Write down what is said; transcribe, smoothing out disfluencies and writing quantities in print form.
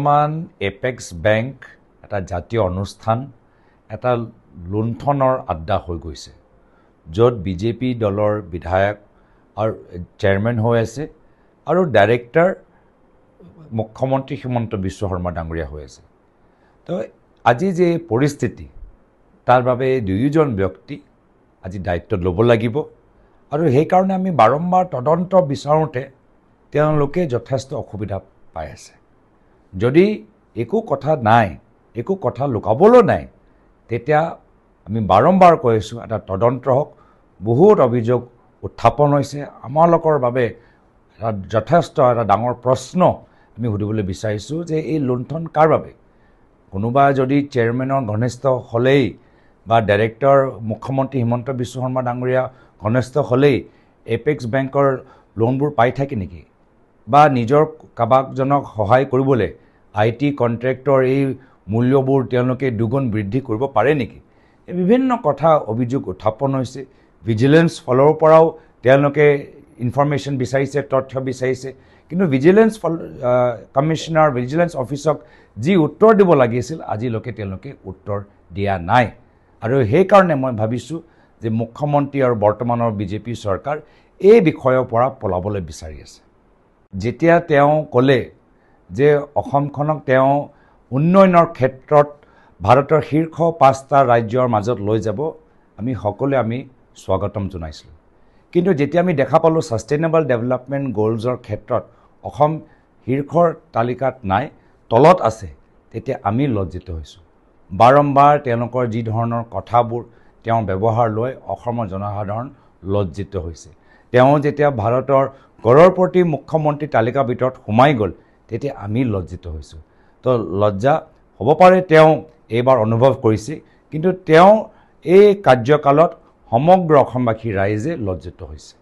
বৰ্তমান apex bank এটা জাতীয় অনুষ্ঠান এটা লুণ্ঠনৰ আড্ডা হৈ গৈছে য'ত বিজেপি দলৰ বিধায়ক আৰু চেয়াৰমেন হৈ আছে আৰু ডাইৰেক্টৰ মুখ্যমন্ত্ৰী হিমন্ত বিশ্ব শৰ্মা ডাঙৰীয়া হৈ আছে তো আজি যে পৰিস্থিতি তাৰ বাবে দুয়োজন ব্যক্তি আজি দায়িত্ব ল'ব লাগিব আৰু সেই কাৰণে আমি বাৰম্বাৰ তদন্ত বিচাৰোঁতে তেওঁলোকে যথেষ্ট অসুবিধা পাই আছে যদি একো কথা নাই একো কথা লুকাবলৈ নাই তেতিয়া আমি বাৰম্বাৰ কৈ আছোঁ এটা তদন্ত হওক বহুত অভিযোগ উত্থাপন হৈছে আমালোকৰ বাবে এটা যথেষ্ট এটা ডাঙৰ প্ৰশ্ন আমি সুধিবলৈ বিচাৰিছোঁ যে এই লুণ্ঠন কাৰ বাবে কোনোবা যদি চেয়াৰমেনৰ ঘনিষ্ঠ হ'লেই বা ডাইৰেক্টৰ মুখ্যমন্ত্ৰী হিমন্ত বিশ্ব শৰ্মা ডাঙৰীয়া ঘনিষ্ঠ হ'লেই এপেক্স বেংকৰ লোনবোৰ পাই থাকে নেকি বা নিজৰ কাবাকজনক সহায় কৰিবলৈ IT কন্ট্ৰেক্টৰ এই মূল্যবোৰ তেওঁলোকে দুগুণ বৃদ্ধি কৰিব পাৰে নেকি এই বিভিন্ন কথা অভিযোগ উত্থাপন হৈছে ভিজিলেন্স ফলৰ পৰাও তেওঁলোকে ইনফৰমেশ্যন বিচাৰিছে তথ্য বিচাৰিছে কিন্তু ভিজিলেন্স কমিশনাৰ ভিজিলেন্স অফিচক যি উত্তৰ দিব লাগিছিল আজিলৈকে তেওঁলোকে উত্তৰ দিয়া নাই আৰু সেই কাৰণে মই ভাবিছোঁ যে মুখ্যমন্ত্ৰী আৰু বৰ্তমানৰ বিজেপি চৰকাৰ এই বিষয়ৰ পৰা পলাবলৈ বিচাৰি আছে যেতিয়া তেওঁ ক'লে যে অসমখনক তেওঁ উন্নয়নৰ ক্ষেত্ৰত ভাৰতৰ শীৰ্ষ 5টা ৰাজ্যৰ মাজত লৈ যাব আমি সকলোৱে স্বাগতম জনাইছিলোঁ কিন্তু যেতিয়া আমি দেখা পালোঁ সাষ্টেইনেবল ডেভেলপমেণ্ট গ'লছৰ ক্ষেত্ৰত অসম শীৰ্ষৰ তালিকাত নাই তলত আছে তেতিয়া আমি লজ্জিত হৈছোঁ বাৰম্বাৰ তেওঁলোকৰ যি ধৰণৰ কথাবোৰ তেওঁৰ ব্যৱহাৰ লৈ অসমৰ জনসাধাৰণ লজ্জিত হৈছে তেওঁ যেতিয়া ভাৰতৰ গড়ৰপতি মুখ্যমন্ত্ৰী তালিকাৰ ভিতৰত সোমাই গ'ল তেতিয়া আমি লজ্জিত হৈছোঁ তো লজ্জা হ'ব পাৰে তেওঁ এইবাৰ অনুভৱ কৰিছে কিন্তু তেওঁ এই কাৰ্যকালত সমগ্ৰ অসমবাসী ৰাইজে লজ্জিত হৈছে